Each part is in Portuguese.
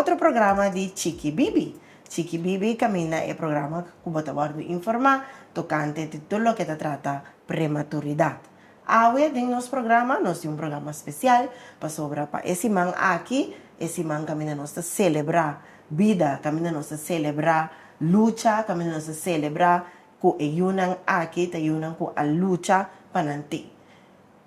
outro programa de Chiqui Bibi. Chiqui Bibi cammina é programa que bota bordo informar tocante de tudo que trata prematuridade. Hoje, em nosso programa, nós temos um programa especial para sobre esse man aqui, esse man caminha nós celebrar vida, caminha nós celebrar luta, caminha nós celebrar que ayunan aqui, te ayunan com a luta para nanti.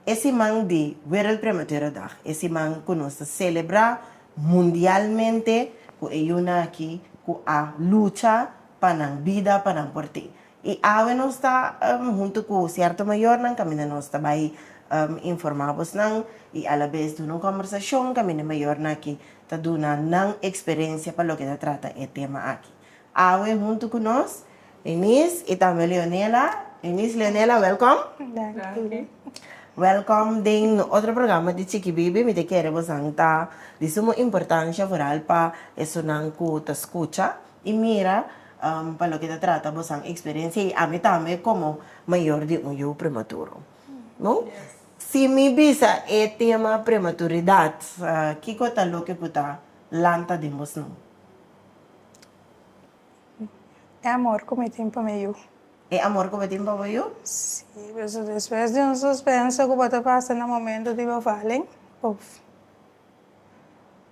Esse man de Wereld Prematuridade, esse man que nós celebrar mundialmente, que ayunan aqui com a luta para a vida, para a porte. E agora nós está junto com o certo maior, não caminha nós está vai informar-vos não e à vez de uma conversação caminha maior não que está dando não experiência para o que trata o tema aqui. Agora junto com nós, Eunice e também Leonela. Eunice, Leonela, welcome. Danke. Welcome em outro programa de Chiqui Bibi. Me queremos anta de suma importância para isso não que te escuta e mira para o que trata você experiência e a mim também como maior de eu prematuro. Não? Yes. Se me bisa é tema prematuridade, que coisa lo que puta lanta de nós não? É amor como tempo meio. É amor como tem para eu? Sim, mas depois de um suspenso que você passa no momento de falem,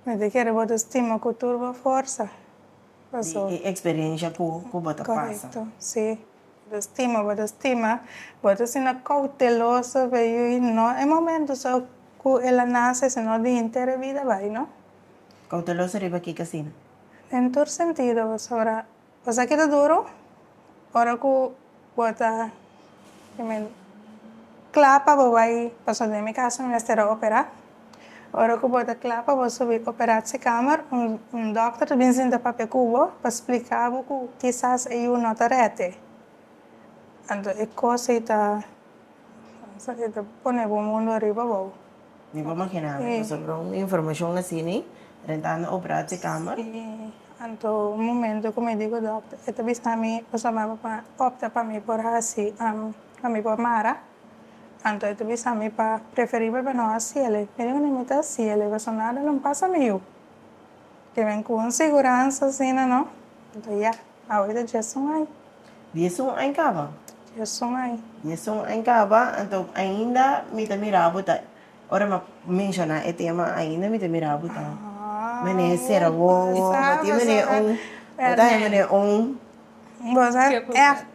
me quero botar estima com turbo força. Passou. Experiência que você passa. Correto, sim. Bota estima, bota assim na cautelosa, veio e não é momento só que ela nasce, senão de inteira vida vai, não? Cauteloso riba aqui casino. Em todo sentido, agora, você que tá duro, ora que bota, clapa, vai, passou de minha casa, me estará operar. Ora que bota clapa, vou subir operar se câmara, doctor vem sentar para cubo, para explicar que quizás eu não te rete. Então, é coisa que tá pone o mundo arriba, bom. Não vou imaginar, sobre uma informação assim, né? Tentando operar se câmara. Então, no momento que me digo, doctor, esta vez também, você vai optar para mim por assim, para mim por Mara. Então, esta vez também para preferível para nós assim, ele. Ele não me está assim, ele vai sonar, não passa meio. Que vem com segurança, assim, não? Então, já, a hora de são aí. Isso em cava. Já são aí. Isso em cava, então ainda me te mirava, tá? Ora, me menciona o tema ainda me te mirava, tá? Mene será bom, bati mene mene Você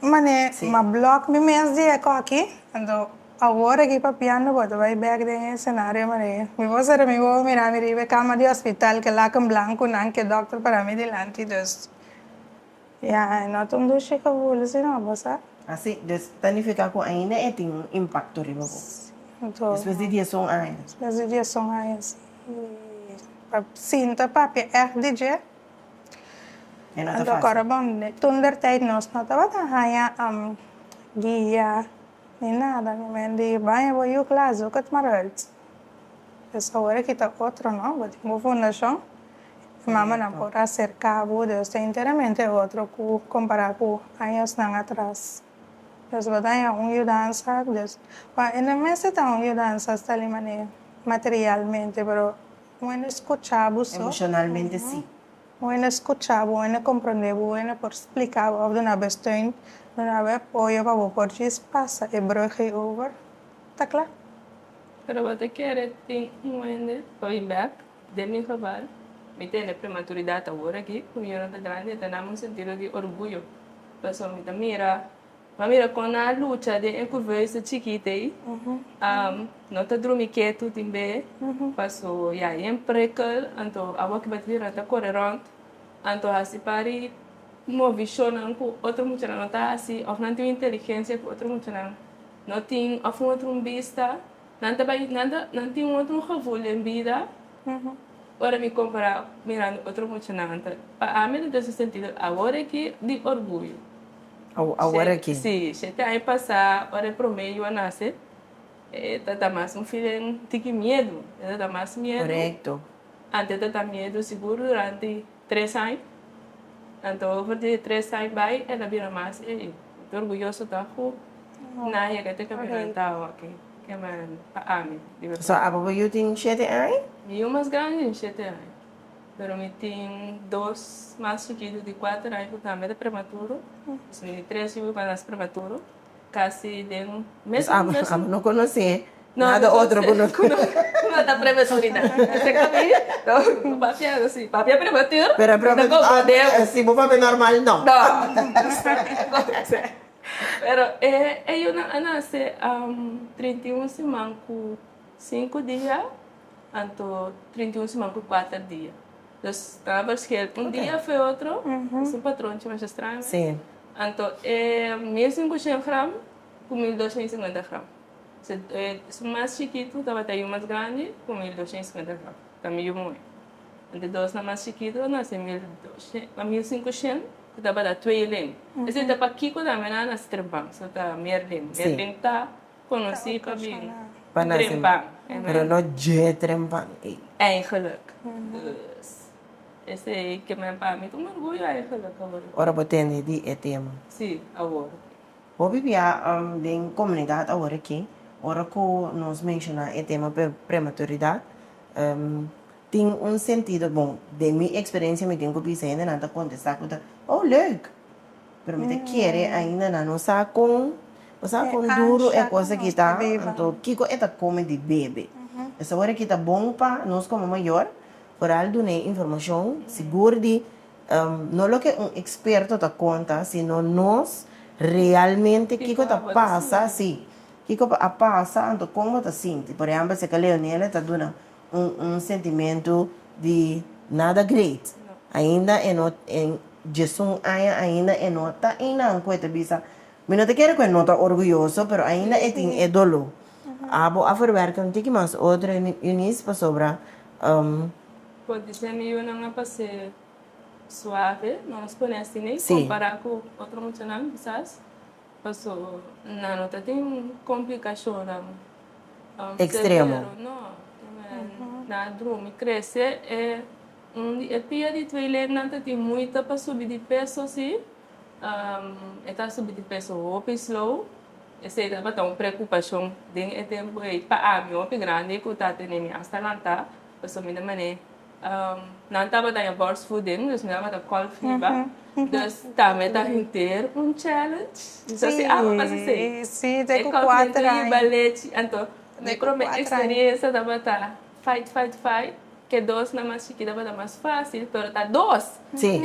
mane uma bloco me mês de aqui, então agora que papiando boto vai back de cenário mane. Me vou ser me vou mirar me ribe cama de hospital que lá com blanco não que doctor para mim delante dos. Ya, não tô do chico bolo se não você. Assim, significa que ainda tem um impacto riba bom. Então, Depois de dia são ainda. depois de dia são aí assim. Sinta papi DJ. É não tá Então, fácil. agora, bom, tunder tijd nós não estava a guia, nem nada, nem de banho, vou ir claro, o que te marcas. Essa hora que está outro, não, vou fundação. Mama não pode acercar, vou Deus inteiramente outro, comparar com anos não atrás. Deus vai dar ajudança, Deus. Mas, em vez de ajudança, está ali materialmente, mas bueno escuchamos. Emocionalmente, sim. Bueno escuchar, bueno comprender, bueno por explicar, de uma vez de uma vez apoio para o português passa e broche over, tá claro? Pero você quer ter para ir back, de minha geval, me tem prematuridade agora aqui, com eu não grande, está num sentido de orgulho. Pessoal me mira com a luta de encurvar-se chiquita aí, não está dormindo quieto também, passou já em precal, então a boca vai virar até correr então assim para mover não com outro muito não está assim, ou não tem inteligência com outro muito não tem ou outro vista, não tem outro revolver em vida, agora me comparar mirando outro muito não, então a mim nesse sentido agora que de orgulho. Agora aqui. Sim, gente aí passar hora pro meio a nascer, tá mais filho tem medo, tá mais medo. Correto. Antes tá medo seguro durante 3 anos, então over de 3 anos vai ela vira mais tô orgulhoso da com na ia que tem que tá aqui, que man a mim. So, a papai eu tenho 7 anos? E o mais grande 7 anos. Pero me tenho dois mais chiquitos de 4 anos que também é prematuro. De 3 anos para nascer prematuro. Quase de um mês. Não conheci Não, nada não outro. sei. Não está prematuridade. Esse caminho, não, papi é assim. Papi é prematuro. Pero Não, se vou papel normal, não. não. Pero eu nasci 31 semanas com 5 dias, então 31 semanas com 4 dias. Então, estava que um dia foi outro, esse patrão tinha mais estranho. Sim. Então, 1.500 gramas com 1.250 gramas. Se mais chiquito, estava até mais grande, com 1.250 gramas. Também eu muito. Então, dois na mais chiquito, eu nasci 1.500, que estava a 2 lem. Esse está para Kiko também, nasce trempang. Só está mer lem. Mer lem está, conheci para vir. Para nascer. Trempang. Pero não je trempang. Eigenlijk. Dus, esse aí que me para mim, um orgulho eigenlijk agora. Ora, botende di é tema. Sim, agora. Vou viver em comunidade agora aqui. Ora que nós mencionamos o tema prematuridade, tem um sentido bom. De minha experiência, me tenho que pensar ainda nada contestar com oh, leuk. Pero me quer ainda não sabe com duro é coisa que está. Então, Kiko é come de bebê. Essa hora que está bom para nós como maior, por algo de informação, seguro de não é que experto está conta, sino nós realmente Kiko está passa, sim. Kiko passa, então como está sente. Por exemplo, se a Leonela está dando sentimento de nada great. Ainda em Jesus ainda não está ainda coisa bisa. Me não te quero que não está orgulhoso, pero ainda é dolo. Abo a verwerken tiki mas outra unis para sobra. Pode dizer que eu não passei suave, não nos conhece nem comparar com outro multinacional, quizás. Passou, não tem complicação. Extremo. Não, na dormir cresce é pia de 2 lembra não tem muita para subir de peso assim. Está subir de peso up slow. Essa é uma preocupação de tempo para a minha grande que está tendo hasta lá passou me mané não estava dando force fooding, dus me dava call fever. Dus também está inteiro challenge. Então se mas assim, sim, tem 4 anos. Balete, então a experiência estava fight, que 2 na mais chiquita estava mais fácil, pero tá 2. Sim.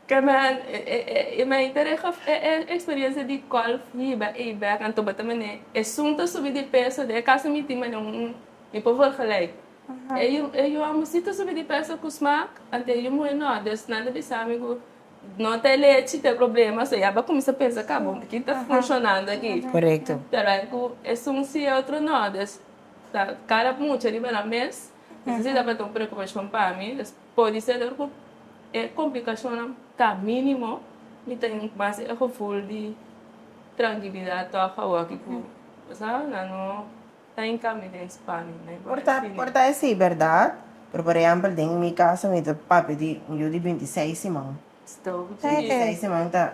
Que me interessa a experiência de call fever e back, então também é assunto subir de peso, de caso me tem me povo gelijk. Eu amo se tu subir de peso com smack, até eu muito não, des nada de amigo, não tem leite, tem problema, só já começa a pensar, acabou, que está funcionando aqui. Correto. Pero é um se outro não, des cara muito ali na mês, necessita para ter uma preocupação para mim, pode ser que complicação tá mínimo, me tem mais full de tranquilidade a favor que sabe, não está em caminho de Espanha, né? Porta é sim, verdade. Por exemplo, em minha casa, meu papi de 26 semanas. Estou 26 semanas está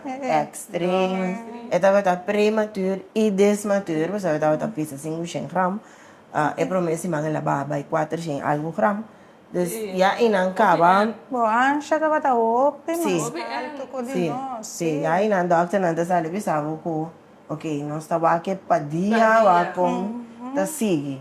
extreme. Estava prematuro e desmaturo, você estava pisa 500 gramas. É promessa que ela baba e 400 algo gramas. Dus ja, inankaba. Bom, acha que vai estar open, Sim. Sim, aí na doctor não está sabe bisavo ko. Okay, nós estava aqui padia wa com ta sige.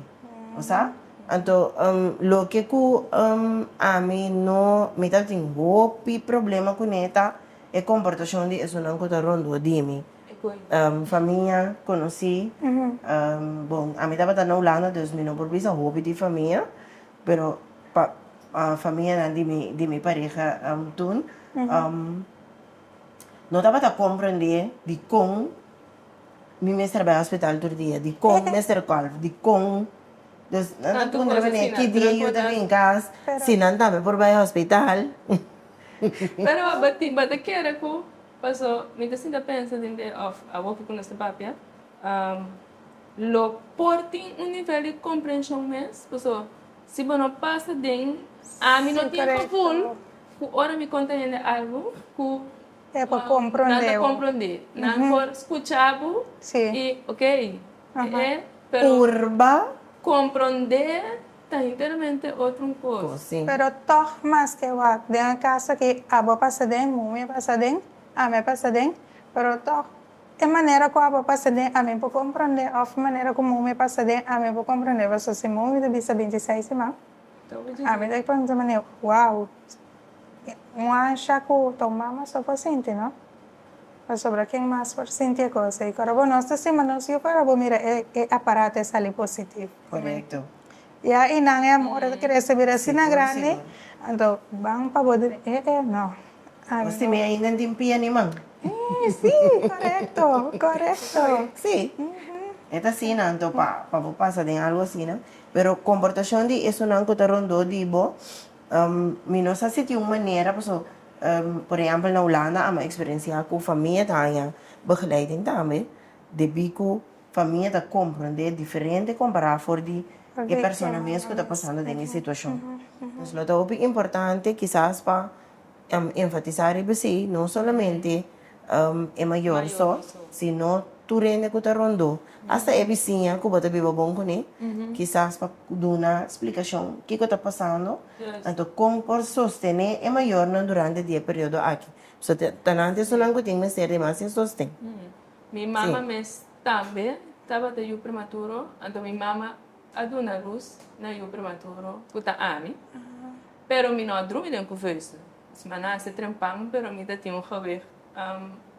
Osa? Então, lo que ku a mim no me tá tem hopi problema com neta é comportação de isso não conta rondo de mim. Família conheci. Bom, a mim estava na Holanda, dus me não por bisa hobby de família, pero a família de minha pareja toen não estava a compreender de como me mestre vai ao hospital todo dia, de como mestre calvo, de como dus não estou entendendo que dia eu estava em casa, se não estava por vai ao hospital. Pero bati kera ko paso me sinta pensa de a work com esta papia lo portem nível de compreensão mes paso se não passa de a mim não tem full ku ora me contende algo ku é para compreender não por escutar e ok pero Urba compreender está inteiramente outra coisa. Sim. Pero toch mas que wak den casa que abo passa den, mumi passa den, ame passa den, pero toch é maneira que abo passa den, ame por compreender, of maneira que mumi passa den, ame por compreender, você se mumi de bisa 26 semana. Então, eu digo, Ame daí para dizer maneira, wow, acha que tomamos só por sentir, não? Mas sobre quem mais por sentir a coisa, e cara, nós estamos não se eu para mira é aparato é ali positivo. Correto. E aí não é amor que receber assim na Sim, grande, sim. então vamos para poder não. Você me ainda tem pia ni man? Sim, correto, correto. Sí. Es así, ¿no? Entonces, para pasar de algo así, ¿no? Pero comportación de eso no que te rondó, digo, mi no sé si tiene una manera, pues, por ejemplo, en Holanda, a mi experiencia con familia, también, begeleiding también, de bico, familia te comprende diferente comparar por de que persona mesmo que está passando de situação. Então, lo que é importante, quizás, para enfatizar isso, não somente é maior só, sino tu rende que está rondou. Hasta é vizinha que você vive bom com ele, quizás para dar uma explicação o que está passando. Então, como por sostener é maior durante o período aqui. So, tanante isso não tem que ser mais sostém. minha mama mes também estava de prematuro, então minha mama aduna luz na eu prematuro, puta ami. Pero mi não dormi nem com isso. Semana se trempam, pero mi tinha um gewicht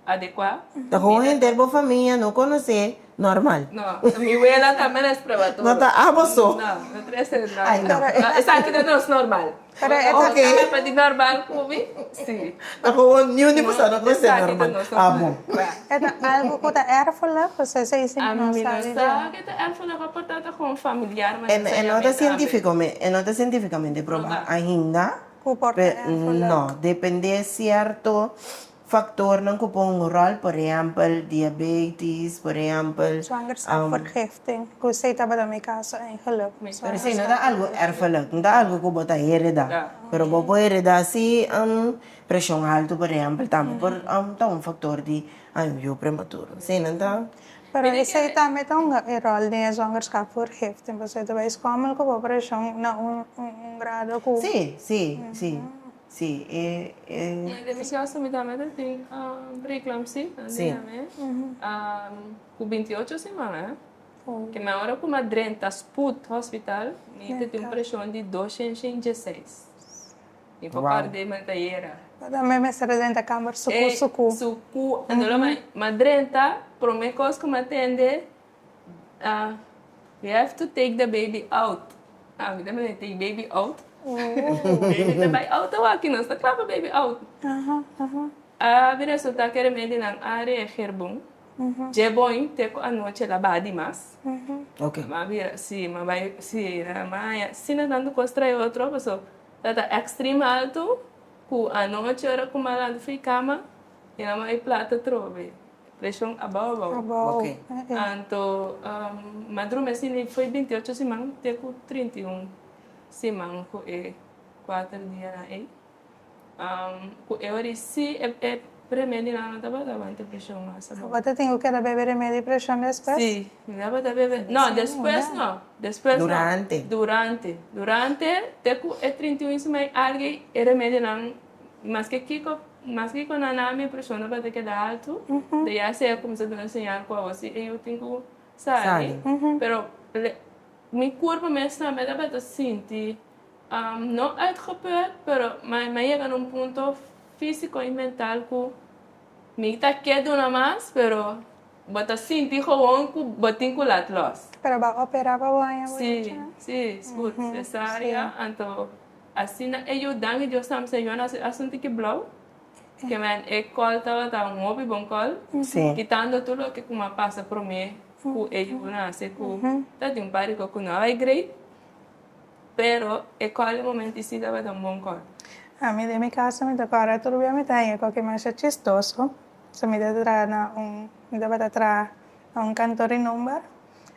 adequado. Tá com a gente, boa família, não conhecer, normal. Não, minha abuela também é prematuro. Não tá, só. Não, não parece não. Ai, não. Essa aqui não é normal. Pero Ok. É para de normal comigo? Sim. Tá com yun di mo sa não conhecer, Essa aqui normal. não é Ah, bom. é algo que está erfelijk, você se isso A não mim não sabe. está, que é foi reportada com familiar, mas Nota cientificamente provado ainda, Comporta não, depende certo factor não que põe um rol, por exemplo, diabetes, por exemplo, Zwangerschapsvergiftiging. Ik zei dat bij mijn kaas eigenlijk. pero sim, não dá algo erfelijk, não dá algo que bota heredar, pero vos pode heredar se pressão alta, por exemplo, também por um fator de eu prematuro, sim, não dá? Pero ik zei dat met een rol die zwangerschapsvergiftiging. Dus het is common que a pressão na grado que Sim, delicioso me também tem preeclampsia, né? Com 28 semanas, que na hora que uma drenta sput hospital, me tem pressão de 216. E por parte de manteira. também me serve dentro da câmara suco. Suco, então uma drenta, para mim coisa que me atende, we have to take the baby out. We don't take baby out. Baby vai out aqui não está claro baby out. Vira resulta que remédio na área herbum. Je bom te com a noite lá badi mas. ok. Mas vira mas vai mas se não dando costra outro pessoa tá extreme alto com a noite era com malado cama e na mais plata trove. Pressão above. Ok. Então, madruga assim foi 28 semanas, te com 31 semanas com 4 dias aí. Com eu disse remédio não estava dando pressão mais. Você tem que beber remédio de pressão depois? Sim, dava de beber. Não, depois não. Depois Durante. Durante, te com 31 semanas alguém remédio não, mas que quando a minha pressão não vai ter que dar alto, daí a ser começando a ensinar com você, eu tenho que sair. Pero meu corpo mesmo também dá para sentir, não uitgeput, mas chega num ponto físico e mental que me está quieto mais, pero bota sentir gewoon que botin com lá los. Pero vai operar para banho? Sim, escuta, cesárea, então assim eu dango Deus também senhor assunto que blow. Que man call tá um hobby bom call, quitando tudo que como passa por mim, que eu não sei que tá de pari que não é great, pero call no momento e se dá um bom call. A mim de minha casa me toca tudo bem me tem qualquer mais chistoso, se me dá tra um cantor em número,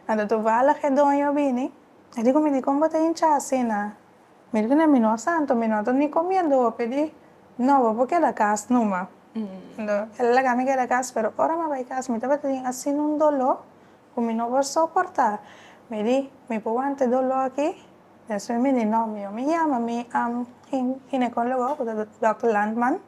então tu vai lá que dono vini, eu digo me digo como tem chasina, me digo na minha santo, me não tô nem comendo, pedi no, porque la casa numa. No, la cami que la casa, pero ahora me voy a casa, me estaba teniendo así un dolor, que me no voy a soportar. Me di, me pongo ante dolor aquí, Adesso mi llama mi ginecólogo, Dr. Landman.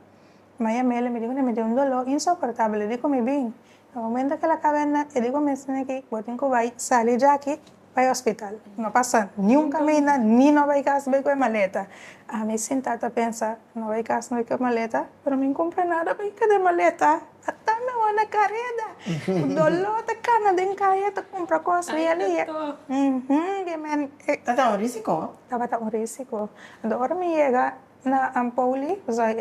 Me dijo que me dio un dolor insoportable. Digo, mi bien, al momento que la cabeza, y digo, me enseñé que tengo que vai salir de aquí para el hospital. No pasa ni un camino, ni no vai casa, vai con maleta. A mí sentada pensa, no vai casa, no vai con maleta, pero me compra nada, vai de maleta. Hasta me voy a carrera. Dolor de cana, de caia, te compra cosas e ali. Tata, un risiko? Estava um risco. Agora me chega na Ampoli,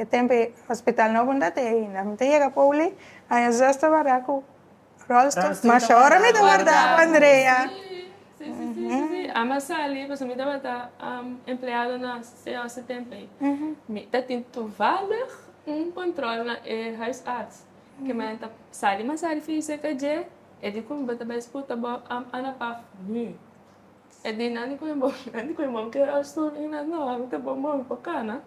tempo hospital não bunda tem, me chega Pauli, aí já estava com rolstoel, mas agora me guardava Andrea. Sí. Ama sali, pues me dava tá empregado na COC tempo. Me tá tem toevallig controle na huisarts. Que me tá sali, mas sali física je, e di como bata bem escuta ba ana pa nu. E di nani ko mo que eu estou indo não, tá bom mo pa kana.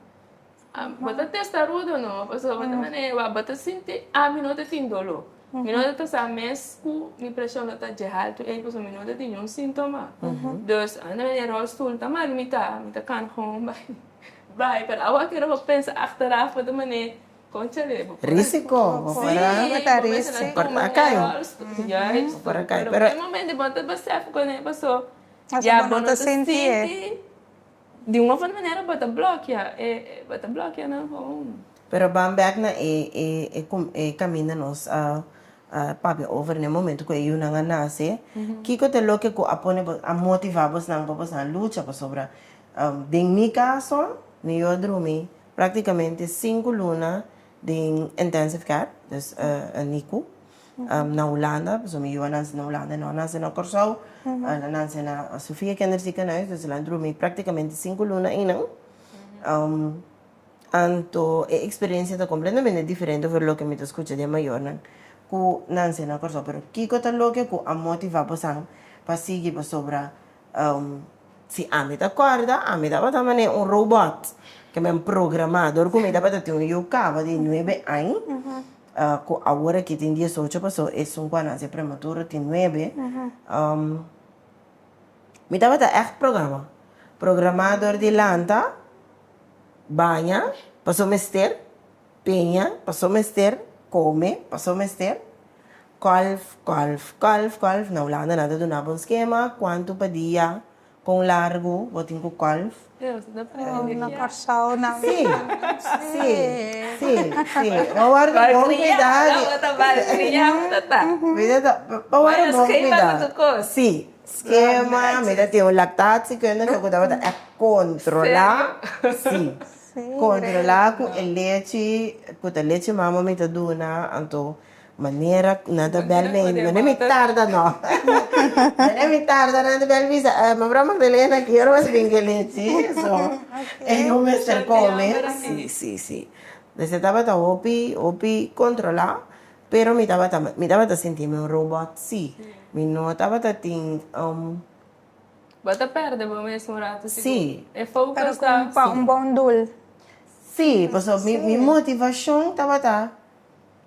Bata testa rudo no, pues bata mane wa bata sinti a minuto tin dolo. Minuto tá sa mes ku mi pressão tá de alto, e pues minuto tem um sintoma. Dus ana mane rolstoel tá mal mi tá kan gewoon vai, pero awa que eu pensa achteraf bata mane conchale. Risiko. Para kayo. Pero no momento bota besef ko na paso. Já bota sentir. De uma maneira bota bloqueia não com. Pero bambek na camina nos papi over no momento que eu não nasce. Kiko te lo que ko apone a motivabos nang papos na lucha pa sobra. Ding mi caso, ni eu dormi praticamente 5 luna de intensive care, dus NICU. Na Holanda, so mi iwan na Holanda, no nasa na Corsau, nasa na Sofia Kinderziekenhuis, dus lang dormi praticamente 5 luna inang. Anto experiência tá completamente diferente do que me escuta de maior, né? Ku nanse na Corsau, pero kiko tá lo que ku a motivar posang pasigi pa sobra si ami ta corda, ami dapat tamane un robot que me han programado, como dapat ter eu cava de 9 anos. Ko agora que tem 18 pessoas, é um quando é prematuro, tem 9. Me dava echt programa. Programador de lanta, banha, passou mester, penha, passou mester, come, passou mester, golf. Na Holanda nada donava um esquema, quanto per dia, com largo, botin com golf. Na Corsau, na Sim. Agora bom cuidado. Agora bom cuidado. Sim. Esquema, me dá um lactato, que eu não sei controlar. Sim. Controlar com a leite mama me dá duna, então maneira nada bel não me tarda não. Não me tarda nada bel visa. Mas para Magdalena que eu mas bem que leite, so eu me estar come. Sim. Desde estava tá opi controlar, pero me tava sentir um robot, sim. Me não tava tem Bota perde o mesmo rato. Sim. É focus pero com bom dul. Sim, porque minha motivação tava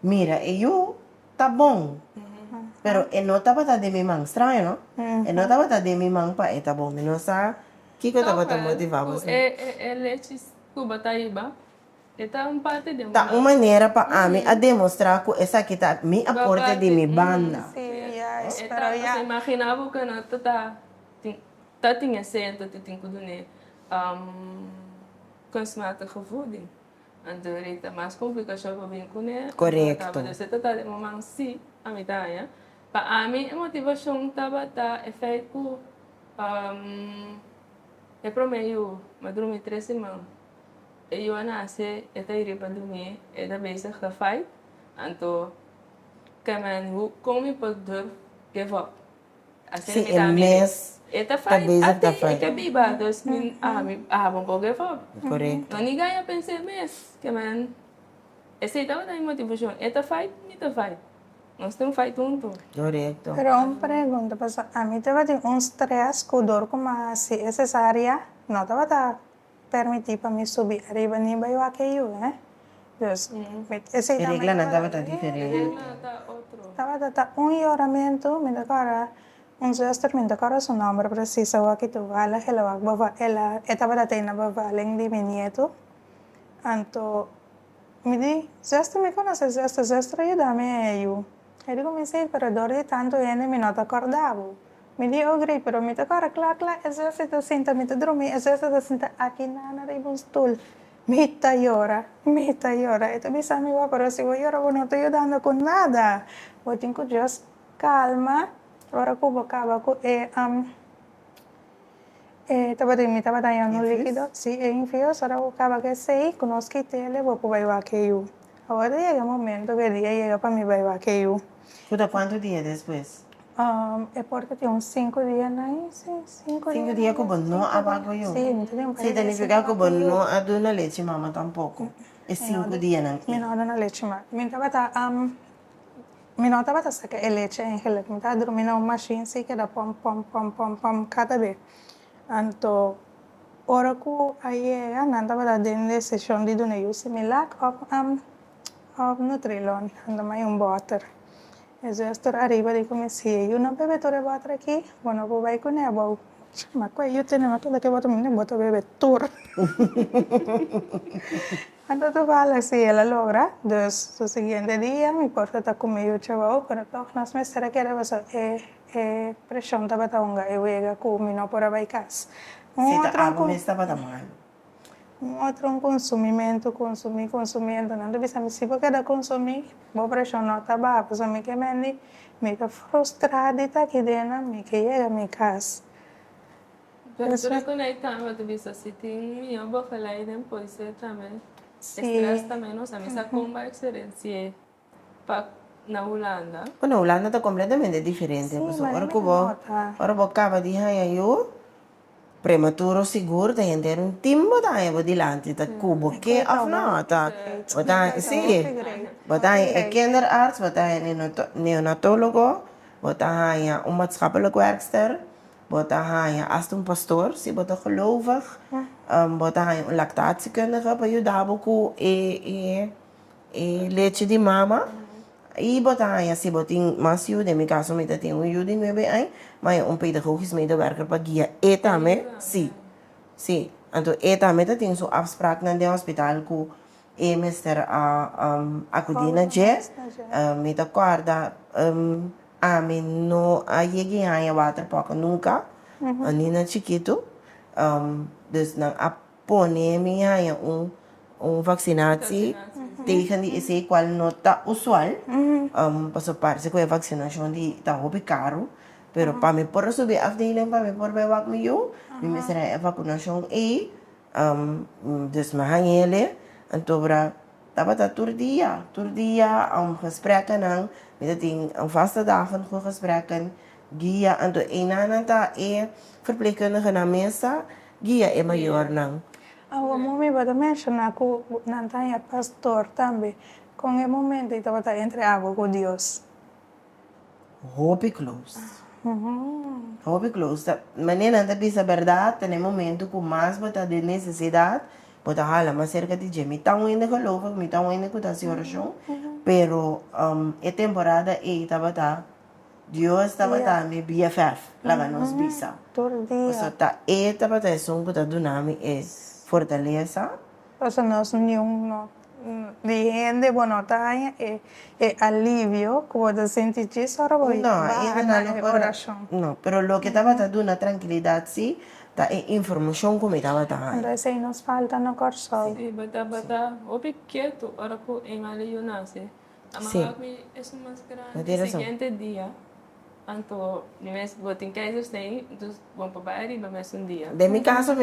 mira, eu tá bom. Pero não tava de minha mãe, estranho, não? Não tava de minha mãe para tá bom, não sabe? Que eu tava motivado. É leite Cubataíba. Esta parte de uma maneira para mim a demonstrar que essa aqui tá me aporte de minha banda. Sim, Você imaginava que não tá tinha certo, tem que dar consumata gevoeding. Então, é mais complicação para mim com ele. Correto. Você tá de momento sim, a mitad, para mim a motivação estava é feito é para meio, mas dormi 3 semanas. Eu nasci, eu iria para dormir, eu também sei que faz, então que man como pode give up. Sim, é mês. Eta faz, até que biba, dus min bom pode give up. Correto. Não ninguém a pensar mês, que man essa estava na motivação, eta faz, mita faz. Nós temos feito junto. Correto. Pero uma pergunta, a mim tava um stress que dor como se necessária, não tava permitir para mim subir arriba nem vai o aquilo, né? Dus, esse regla não estava diferente. Regla tá outro. Estava um oramento, me agora un zuster minta cara su nombre preciso wa kitu wala hela wa bava ela etapa da tena bavaleng di mi nieto. Anto mi di zuster mi conosce zuster aiutami e io. E dico mi sei per di tanto e mi non accordavo. Mi di oh grei però mi toccora cla e zuster to senta mi to dromi e zuster to senta aqui na ribun stul. Mita llora. E tu bisa mi va pero si voy llorar no estoy ayudando con nada. Voy tengo just calma. Ora ko bacaba ko estaba dañando líquido, sí, es infioso, ahora buscaba que sei, conozco y tele, voy para bailar que yo. Ahora llega el momento que el día llega para mi bailar que yo. Puta, ¿cuántos días después? Es porque tengo 5 días ahí, sí, 5 días. 5 días como no abajo yo. Sí, no tengo Sí, significa como no a una leche mamá tampoco. Es 5 días Mi aquí. no da leche ma. Mi no estaba hasta que el leche en gel, mi estaba durmiendo en una machine, sí, que da pom cada vez. Anto ora ku aye nanta pada dende session di dune use mi lack of Nutrilon anda mai un butter. Eso estor arriba di come si io non beve tore butter aqui, bueno po vai con ebo. Ma qua io tengo tutto che boto mi ne boto bebe tur. Ando tu fala si ela logra, dus su siguiente día mi porta ta come io chavo, pero toch nas me será que era vaso presión taba taunga e wega ku mi no por vai cas. Sí, algo me estaba da mal. Um outro consumiendo, não deve ser se porque da consumir, vou pressão não tá bom, pois me que me tá frustrada tá aqui dentro, me que chega me casa. Pero tú reconectas, tu bisa si ting yo bo falai dem pois também. Sim. Stress também, não sabe, essa comba experiência pa na Holanda. Bueno, Holanda está completamente diferente. Sí, Pues, ma ahora me que vos, nota. ahora vos acaba de decir yo, prematuro seguro, te gente un timbo da evo di lanti, da cubo, che afnata. Sì, botai kinderarts, botai neonatologo, botai een maatschappelijk werkster, botai als een pastoor, si botai gelovig, botai een lactatiekundige, bij je daboku leche di mama. E botar assim, botin mais ajuda, em meu caso, me tem um ajuda em meu bem, mas um pedagogisch medewerker para guiar e também, sim, sim. Então, e também tem sua afspraak na de hospital com e mister a cudina je, me da corda, a mim não a cheguei a water pouco nunca, a nina chiquito, dus na a pone minha vacinatie. Tegen die is qual nota usual. Paso parece que a vacinação de tá hobby caro, pero para me por subir afdeling para me por bewak me yo, me será a vacinação dus me hangele, então bra tava tá turdia gesprekken nang, met ting vaste dagen voor gesprekken, guia então enanan ta verpleegkundige na mesa, guia e maior nang. O mumi bada mencionar que nantanya pastor também, com o momento estava entre água com Deus. Hobby close. Hobby close. Maneira anda bisa verdade, tem momento com mais bota de necessidade, bota hala mas cerca de gente, me tá ainda geloof, me tá ainda com a oração, pero é temporada e estava tá Deus estava tá me BFF, lá nos bisa. Todo dia. So tá estava tá som que tá do nome é fortaleza. Eso no es ni un de bueno talla alivio como te sentís eso ahora voy no, pero lo que estaba dando una tranquilidad sí, ta información como estaba dando. Entonces ahí nos falta no corso. Sí, bata, obi quieto, ahora ko en ali yo nace. Amagak mi es más grande. El siguiente día, anto nimes botin kaiser stay, dus bom papai ba mes un día. De mi caso,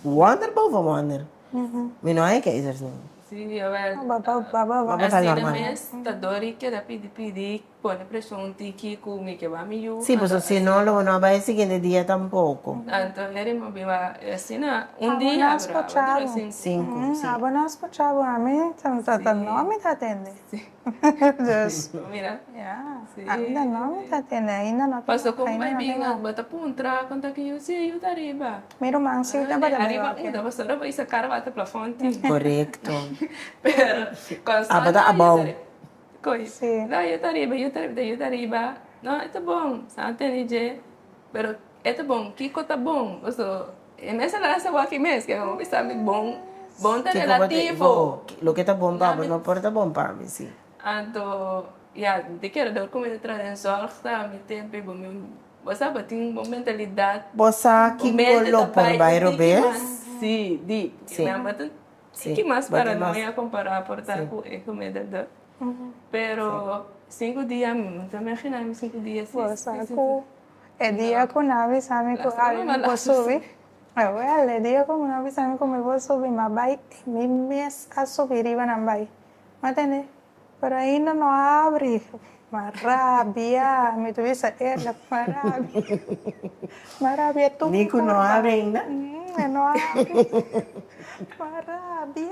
wonder boven wonder. Mi no hay keizers no. Sí, a ver. Baba. Así na mes, ta dori que da pidi, pone presión tiki kumi que va mi yo. Sí, pues si no, luego no va el siguiente día tampoco. Anto eri mo biwa, así na, un día, bravo, 5, sí. Bueno, escuchaba a mí, no me atende. Mira. Ya, Sí. ainda no me atende, ainda no. Pasó con my binga, bata puntra, conta que yo sí, yo arriba. Miro man, sí, te para Arriba, uda, basta ora vai sacar bata plafond. Correcto. Pero, Bata abaw. Coi. Sí. Da, yo arriba, não, é bom, sabe, nije, pero é bom, Kiko tá bom, so, é mesmo lá essa aqui mesmo, que é um sabe bom, bom tá relativo. Lo que está bom para vos, no importa bom para mí, sí. Anto, ja, de quero dar como ele traz em sorte, me tempo, bom, você tem uma mentalidade, Vos aqui colo por bairro vez? sim, di, Sim. sim, que mais para não mais. ia comparar por estar com a comida, pero 5 dias, também imagina 5 dias, Saku, é dia com nave, sabe, com a vou subir. É dia com nave, sabe, como eu vou subir, mas vai, me mês a subir e vai não vai. Mas entende? Pero ainda não abre. Marabia, me tuviste ela, marabia. Marabia, tu. Nico não abre ainda? Não abre. Marabia.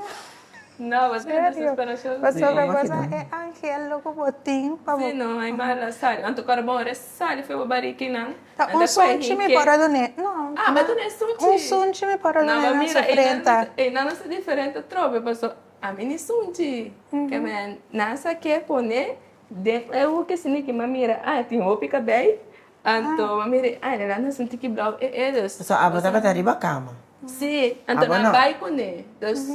não, você tem desesperação. Você vai passar, é Angelo com botinho, para Sim, não, é mais sal. Anto carbon é sal, foi o barrique não. um sunchi me para do ne. Não. Ah, mas tu não é sunchi. Um sunchi me para do ne na sua frente. E não é diferente trobe, pessoal. A mim é sunchi. Que men nasa que pone de é o que se que mamira, tem o pica bem. Anto mamira, ela não sente que blau é eles. So, aba dapat arriba cama. Sim, anto Aba na não. vai com ne. Dus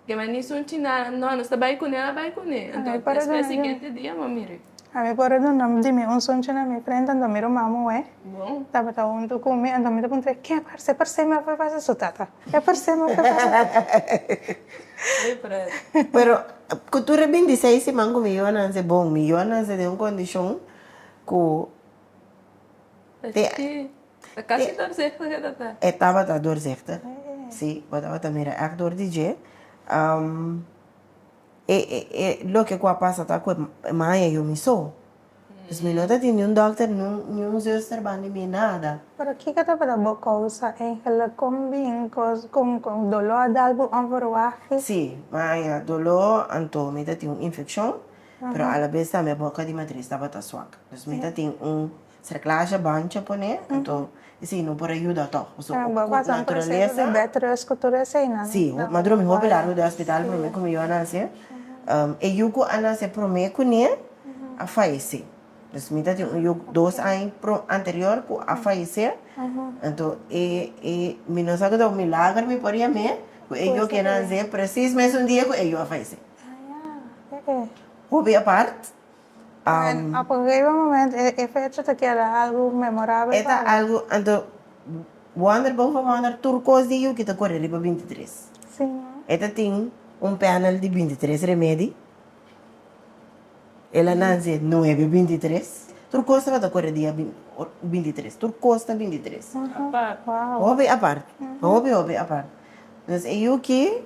que men ni sunchi na não está vai com ela vai com ne. Anto para depois do ne. seguinte dia mamira. A mim para do não dime um sunchi na minha frente, então miro mamu é. Bom. Tava tá um tu come, então me perguntei, que parece me vai fazer sutata. Que parece me vai fazer. É para Pero, cultura bem 16 mango milhões é bom, milhões é de uma condição que Sim. A casa da cerca que tá. estava a dor certa. Sim, estava a mira actor DJ. Lo que passa tá com mãe eu me sou. Os meninos tinham um doctor, nenhum zuster bani me nada. Pero que tava da boca usa ela combina com dolor de algo anvorwaje. Sim, mas dolor, então me tinha uma infecção, pero a la vez também a boca de matriz estava a suaca. Então tinha cerclagem bancha pone, então assim não pode ajudar todo. So, Bapak sampai saya de better escultura cena. sim, mas eu me vou pelar no hospital para mim como eu anase. E eu com anase para mim com ele a falecer. Dus me tinha eu 2 anos anterior com a falecer. Então me não sabe do milagre me podia me, eu que anase preciso mais dia com eu a falecer. Houve a parte. A qualquer momento, é feito que era algo memorável. Eta algo, então, Wonderbow van Wonder turcos de eu que está correndo para 23. Sim. Eta tem panel de 23 remédio. Ela não diz 9, 23. Turcos estava correndo dia 23. Turcos está 23. Uau. Houve a parte. Houve a parte. Então, eu que,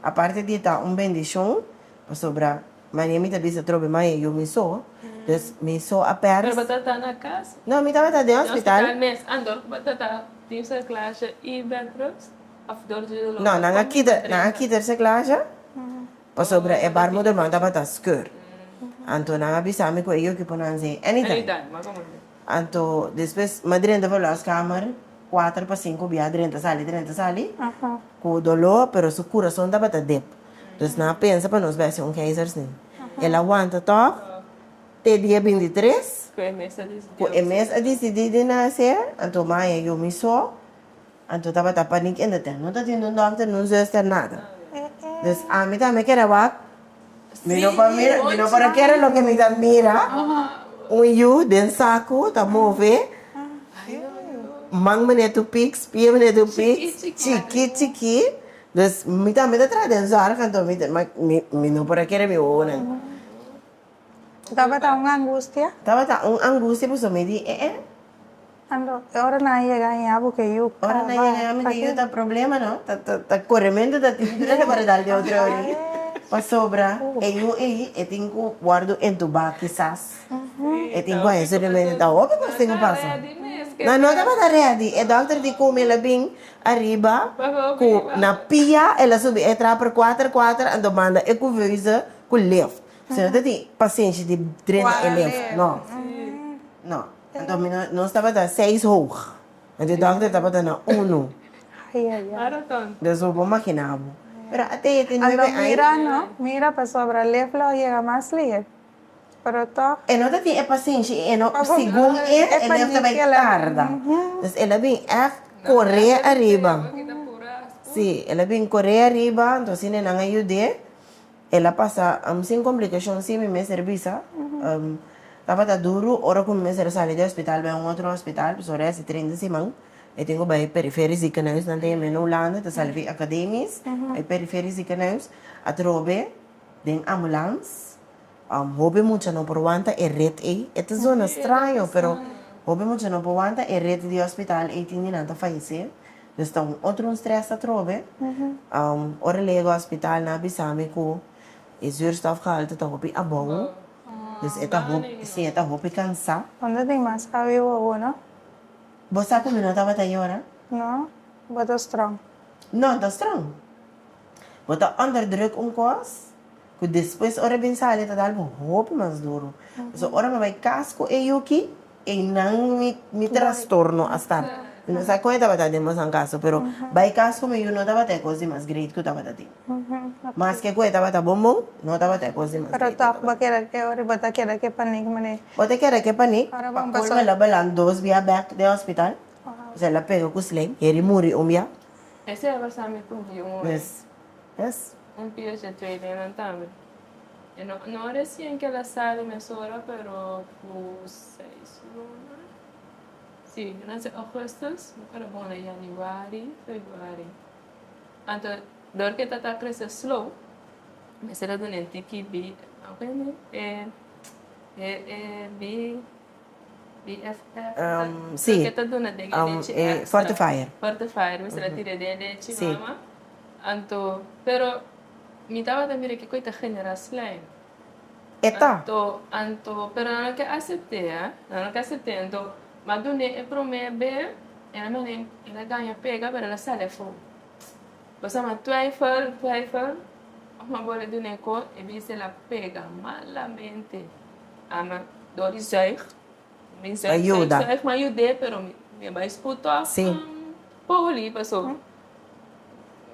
a parte de estar bendição, para sobrar. Mas eu me também trouxe mais eu me sou. Então, me sou a perna. Pero batata na casa. Não, me estava dentro do hospital. Mes, andor batata, tem essa classe e bedrooms. Afdor de lo. Não, na aqui terceira classe. Para sobrar é bar modelo, mas estava a escuro. Então, na avisame com eu que pode dizer anytime. Anytime, mas como Então, depois, madrinha de as câmaras, 4 para 5, via 30 sali. Com dolor, pero su coração estava a dep. Então, não pensa para nós ver se Kaiser sim. Ela aguanta toque, até dia 23. com a mesa de Com o mês a decidir de nascer, então, mãe, eu me sou. Então, estava a panic ainda tem. Não está tendo um doctor, não sei se nada. Então, a mim também quer abaixo. Mira para querer lo que me da mira. You den saco, tá move. Mang mene tu pix, pia mene tu pix, chiqui. Dus me também tá trazendo zar canto me não para querer me ona. Tava uma angústia. Tava angústia por me di Ando, ora na ia ganhar porque eu. Ora na ia me di tá problema não, tá correndo tá tirando para dar de outra hora. Para sobra, eu tenho guardo em tuba quizás. Eu tenho esse remédio tá óbvio que tenho passa. Não estava ready. O doctor de como ela bem arriba, na pia, ela sobe, entra para 4, ando manda, e conversa com left. Você não tem paciente de treino e left, não. Não. Então, não estava a 6 hoog. O doctor estava a 1. Marathon. Então, eu vou imaginar. Pero até tem Ando mira, no, mira para sobra left lo llega mais leve. Pero toch, E não tem é paciência, e não, Ah, bom, segundo é ele deve também panicela. tarda. Então, ela vem correr arriba. Kita pura. Sim, ela vem correr arriba, então se não ajuda, ela passa sem complicação, sim, me serviço. Tava tá duro, hora que me sair do hospital, vai outro hospital, pessoal, esse 30 semanas. Eu tenho bem periférias e canais, não tem na Holanda, tá salve academies, aí periférias e canais, a trobe, tem ambulância. Hobby mucho no por wanta e red e esta zona estranho, pero hobby mucho no por wanta e red de hospital e tinha nada fallecer. Então, outro stress a trobe. Ora lego hospital na bisame ko e zuurstofgehalte tá hobby abong. Dus eta hobby cansa. onde tem mais vivo uno? Você como não tava até agora? No, but it's strong. Não, tá strong. Bota onder druk kos. Que depois ora bem sale tá dando hobby mais duro. So ora me vai casco e yuki e não me transtorno a estar. Não sei como estava tendo mais caso, pero vai casco me não estava até coisa mais great que estava tendo. Mas que coisa estava bom, não estava até coisa mais Pero great. toch, bakit ke ori bata kira ke panik mane. Bote que era que panic, Para bang por pasok. me la balan dos via back de hospital. Se la pego com sling, eri muri umbia. Esse é o Sami com um. Yes. Yes. Piace de training também. E não é assim que ela sai mesora, pero por 6 lunas. Sim, nós agosto, para bom é januário, fevereiro. Então, dor que tá crescendo slow, mas será do nente que bi, alguém BFF. Sim. Que tá dando Fortifier. Fortifier, mas ela tira dele, Sim. mama. Então, pero mi tava também que coisa generação. Eta. Pero não que aceitei, não que aceitei. Então, mas do ne é pro me be, ela ganha pega, pero ela sai fora. Você mas twijfel, uma bola do ne co e vê se ela pega malamente. Ama dor zuig. Ajuda. Zuig, mas ajuda, pero me vai escutar. Sim. Poli, passou.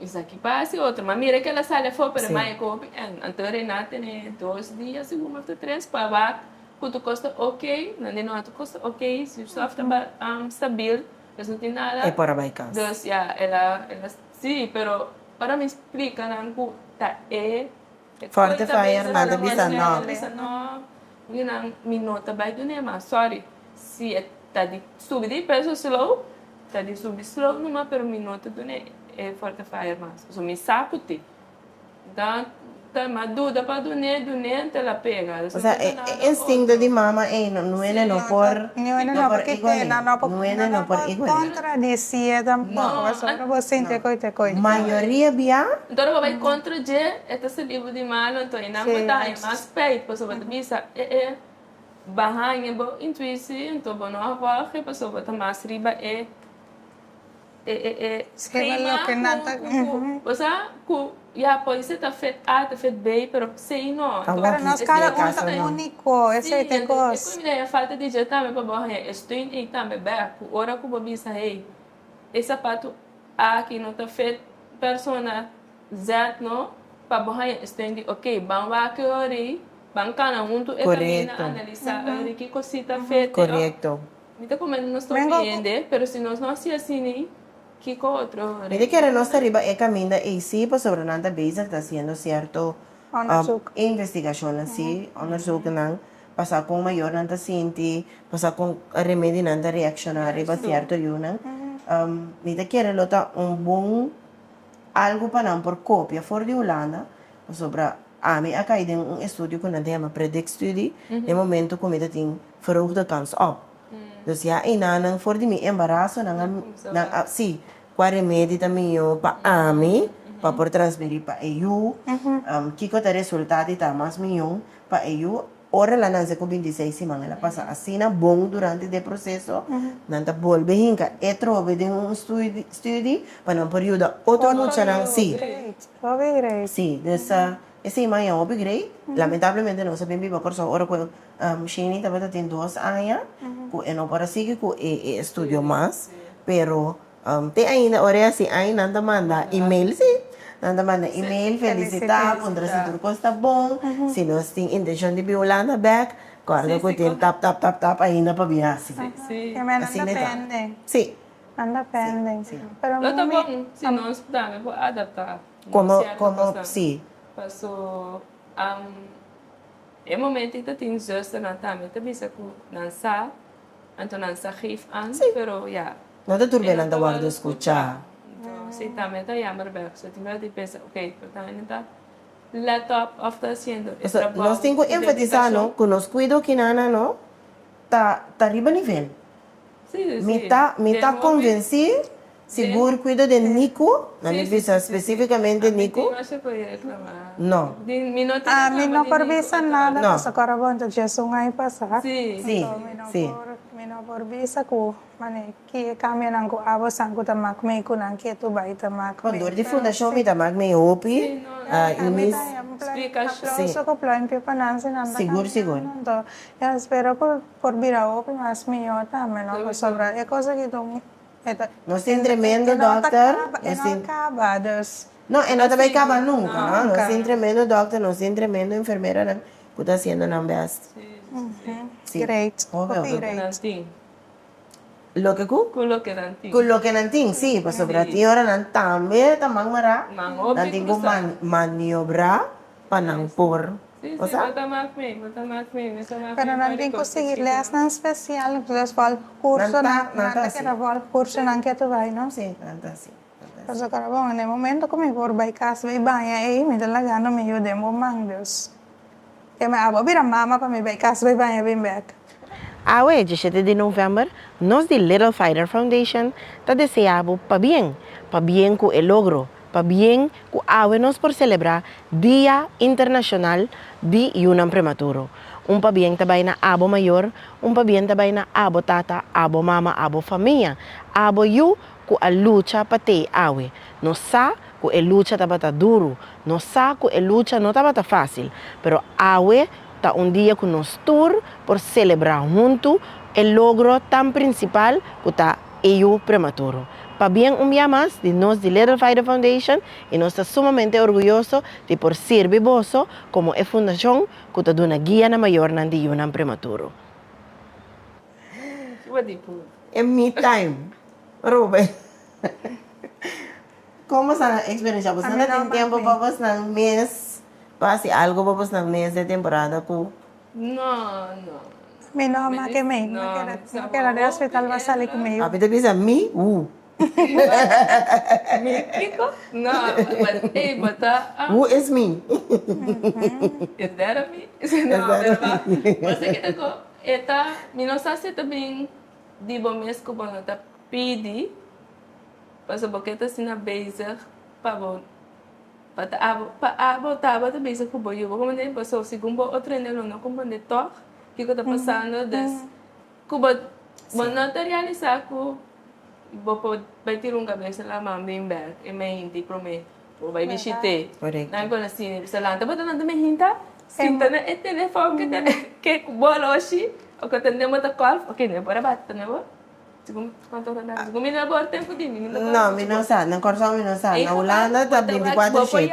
Isso aqui passa outro, mas mira que ela sai fora, pero Sim. mais copi. Então, Renata, né, 2 dias, segundo, 3, para lá. Quanto custa ok, não de nota custa ok, se o software está stabil, mas não tem nada. E por vai casa. Então, ela sim, pero para me explicar, não tá Fortifier, nada bisa não. Não, minuto vai do nema, sorry. Se tá de subir de peso slow, tá de subir slow, numa per minuto do ne é fortifier mas. So me saco te. Então, tá mas dúvida para do ne ela pega. O sea, instinto de mama não é não por No, porque não é não por igual. contradicia tampoco. Só para você entender coisa. Maioria bia Então, vai contra de esse livro de malo, então, e não botar mais peito, pessoa vai bisa, bahang bo intuisi, então, bom, não avó, que pessoa vai mais riba Escreva que nada. Você, já pode ser tá feito A, tá feito B, pero sei não. Para nós, cada conta único. Esse é o coisa. É falta de jeito também para bom, estou em também bem, hora que o bisa, esse sapato A que não tá feito, persona Z, não, para bom, estende, ok, vamos lá que ori, vamos cada um, tu analisar, que cosita feita. correto. Então, como nós estamos vendo, pero se nós não assim, que outro? Mire que nós arriba é caminho e sim, por sobre nada base está haciendo certo investigação assim, onderzoek não, passar com maior nada sinti, passar com remédio nada reaccionário, para certo eu não. Mire que ele lota bom algo para não por cópia fora de Holanda, sobre a mim acá tem estudo que não tem uma predict study, no momento como ele tem verhoogde kans op. Dus ja, inanang for di mi embarazo nang si qua remedi também yo pa ami pa por transferir pa EU kiko ta resultati ta mas milhão pa EU ora la nanse com 26 semanas ela passa assina bom durante o processo nanta volve hinka e trove de studi pa não período outro no chanang si Great. sí dessa esse imã é um upgrade lamentavelmente não sabem viva corso ora com Shani também tem 2 anos que não para seguir com estudo mais pero tem ainda ora assim ainda manda e-mail sim nanda manda e-mail, felicitar, onde se tudo está bom, se nós tem intenção de violar na back, guarda que tem tap, ainda para vir assim. Sim. Que me Assim anda é tá. pending. Sim, Anda pending. Pero Lo tá mami, bom, se nós pudermos vou adaptar. como, Certa sim, Passou, é momento que tem justo na também, também se que dançar, então dançar rif an, pero ja. não te turbe nanda guarda escuchar. Então, se também tá jammer back, se tiver de pensar, ok, portanto, tá laptop of está haciendo. Nós temos que enfatizar, não, que nós cuidamos que nana, não, tá riba nível. Sim, Me tá convencido, seguro cuida de Nico, não me visa especificamente Nico. Não se pode reclamar. Não. mi no pervisa nada, No. kasi karabon to siya sungay pa sa. Sim. Sim, sim. Mi no pervisa ko, mani, ki kami nang ko abo sang ko tamak, may ko nang ki tu bay tamak. Quando di fundação me tamag me opi, inis, Explicação. Ko plan pi panansin nanda. Siguro. To, ya espero ko por birao ko mas mi yota, me no ko sobra. E cosa que tu nós tem tremendo doctor, nós tem, acaba, dos. não, e não também acaba nunca, Nunca. nós tem tremendo doctor, nós tem tremendo enfermeira, né, que está sendo na best. Sim. Great. Óbvio, Copy óbvio. great. Nanting. Lo que ku? Kulo que nanting. Kulo que nanting, sim, para sobre ti ora nan tambe tamang mara, Mangobi nanting ko maniobra panang por. Sim, O sea, botamak me. Pero nanti ko sige les ng special, plus vol curso Nanta- na nanta, nanta sí. kira vol curso nang keto bay, no? sim, nanta sim. Kasi karabong, en el momento ko may por bay kas bay baya, mi talaga no may yude mo mang Dios. Kaya may abo, bira mama pa may bay kas bay baya bin back. Awe, 17 de novembro, nós de Little Fighter Foundation está deseando para bien com o logro, para bien com awe nós por celebrar Dia Internacional de Yunam Prematuro. Pa bien também na abo maior, pa bien também na abo tata, abo mama, abo família, abo you com a luta para ter awe. Nós sa com a luta tá duro, nós sa com a luta não tá fácil, pero awe tá dia que nós tour por celebrar junto o logro tão principal que tá eu prematuro. Para bem dia mais de nós de Little Fighter Foundation e nós estamos sumamente orgulhosos de por servir vosso como a fundação que está dando guia na maior na de Yunam prematuro. What tipo? É me time. Ruben. Como está a experiência? Você não tem tempo para você no mês? Passe algo para você no mês de temporada com Não. Mi no ma que may, No, ma kira de hospital ba sali ko may. a pita bisa me? Mítico? Não, bota. Who is me? Is that a me? Não, verdade. Você que tá eta, minosa se também de bom mês que bom tá pedi. Passa boqueta assim na beijar para bom. Para tá beijar com bom. Eu vou mandar passou segundo outro não como de toque que está passando des. Cuba bom não realizar com vai ter cabeça lá bem back e me hindi prome o vai visite Correcto. na ko na sini bisa lang tapos na me hinta sinta na telefone que bola hoje o que tendemos a call ok ne para bater ne bo sigum quanto na sigum mina bor tempo di mina Não, minosa, não corso minosa. Na Holanda tá 24/7.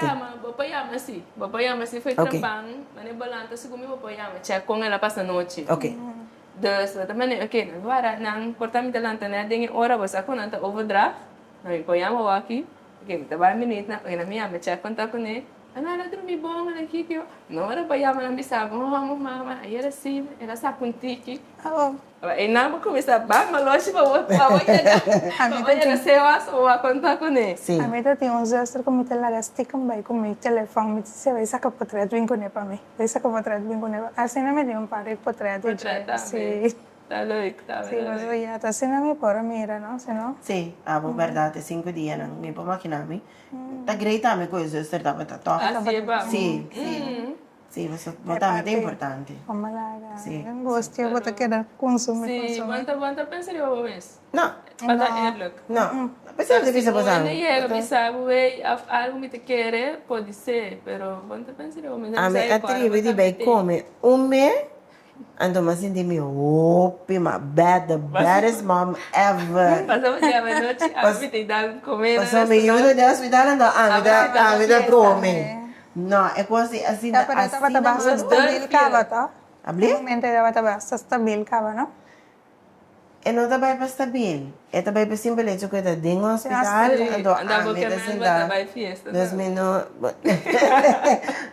Bapayama si foi Ok. trampang mane balanta sigum mi bapayama check com ela passa noite Ok. Dus também ok, agora não portamento lá né, tem hora você com nanta overdraft, não impõe aqui, ok, tá vai menino na, na minha me check conta com ele, ana dormi bom aqui que não era para yama na missa, vamos mama, aí era assim, era sa puntiki, Oo. aí não começar ba maloshi ba olha sewa so a conta com ele. Sim. A mí te tengo un desastre con mi talaga stick con bay con mi teléfono, mi se ve saca potret vin con pa mi. Ve saca potret vin con pa. Así no me dio un par de potret. Sí. Tá louco, tá Sí, pues ya está así no me por mira, ¿no? Si no. Sim, abo verdade, 5 dias não me pode imaginar me. Tá greita me coisa, você tá para top. Assim é bom. Sim, sim. Sim, você botar é importante. Con malaga. Sí. En gostio bota queda consumir. Sim, banta pensar eu mesmo. Não, Bata airlock. não. Apesar de difícil passar. Quando chega, pensava, algo me te quer, pode ser, pero quando pensa eu mesmo. A me atribuir de bem come mês Então, mas senti me open, my bad, the baddest mom ever. Passamos dia à noite, a mim tem dado comer. Passou me indo de hospital, ando, me dá come. Não, é quase assim, Dapat dapat tabasa stabil ka ba to? Abli? Mente dapat tabasa stabil ka ba, no? E não tá bem para stabil. É também para simples hecho que está dentro do hospital, ando, Andava me que dá a mãe sentar. vai fiesta. 2009.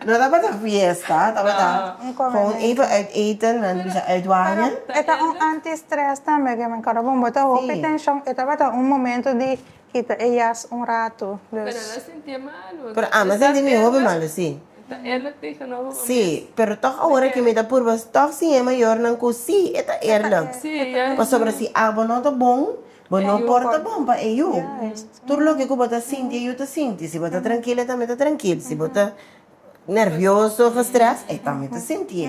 Não dá para fiesta, tá para gewoon even uit eten en dus uitwaaien. Ito ang anti-stress também, que me carabong bota hope Sim. tension. Ito ba momento de kita ellas um rato. Pero Dus, ela sentia mal. Pero mas senti me houve mal assim. Ela tem que não. Sim, pero toch agora que me dá por você, toch sim é maior não que sim, é tá eerlijk. Sim, é. Mas sobre si água não tá bom, mas não porta bom para eu. Tudo lo que você sente, eu te sinto. Se você tranquila, também tá tranquilo. Se você nervioso, gestrest, também te senti.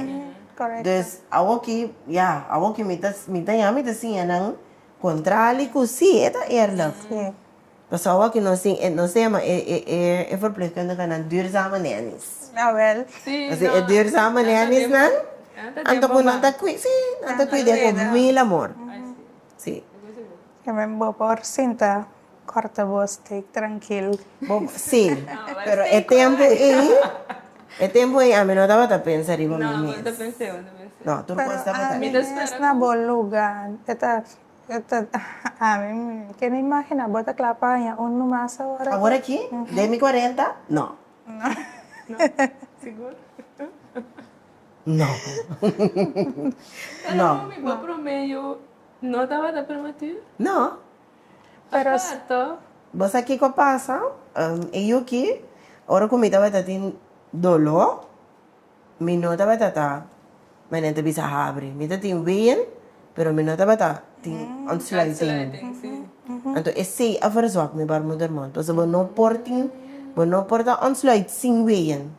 correct. Dus ako ki mita sim nang contrali ko si eta eerlijk. Sim. Pas ako ki no sei maar verpleegkundige ka ng duurzame nannies. Ah, well. Sim. Kasi duurzame nannies nan, anto ko nang takwi, de ko mil amor. Si. Que me vou por cinta. Corta vos, take tranquilo. Si. Pero e tempo a mim não estava a pensar em Não, mim. eu pensei, eu pensei. No, tu Pero estava a a mí espera. es na boluga. A mí, que ni imagina, bota clapa ya un numasa ahora. Agora aqui, 2040? Não. Seguro? Não. Ela não me vou pro meio. Não estava da permitir? Não. Pero Certo. Você aqui que passa, eu aqui, ora comida vai ter dolo, minota vai ter, mas não te bisa abre. Mita tem ween, pero minota vai ter tem ontsluiting. Sim. Então esse é a verzwak me baarmoeder man. Dus we no porting, we no porta ontsluit sin ween.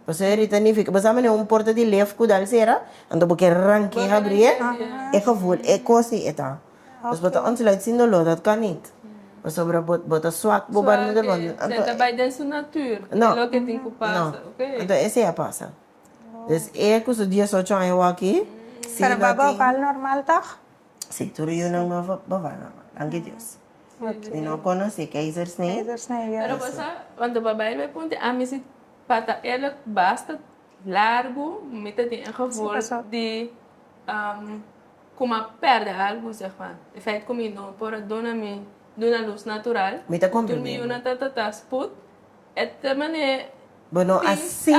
Você erita ni fica, você me porta de lef kudal sera, então porque ranke abrir, é gevoel, é cosi eta. Dus bota ontsluit sin dolo, dat kan niet. Sobre bota swak, bo baarmoeder man. Senta bij den sua natuur. Não. É o que tem que Não. passar, ok? Então esse é a passa. Dus é que os dias 8 anos aqui, pero babaval normal toch? sim, tudo eu não me bavana. Anche Deus. E não conheci keizersnee. Leiders nee, Pero ja. você, quando o babai me pergunta, a mim se pata ela basta largo, me tem um gevoel de como perde algo, zeg maar. De feit kom je nou voor dona luz natural. Me tá Toen me compreendendo. una tata sput, et mane Bueno, assim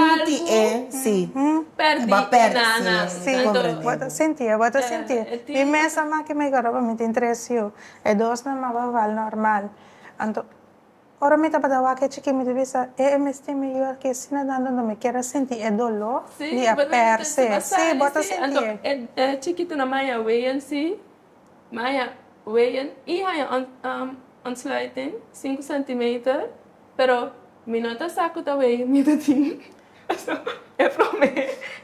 é, sim. perdi Ba perdi, na. sim. Sí, Compreendi. bota sentir. Mi mesa ma que me garaba me interesio. E dos na babaval normal. Anto ora mi tapadawa que chiqui mi divisa me stimi yo que sina dando no me quiera sentir e dolor Sim, di a perse. Sí, bota sentir. Chiquito na maya weyen si, maya weyen, e haya ontsluiting, 5 centimeter, pero minota saco ta weyen, mi dating. É para mim.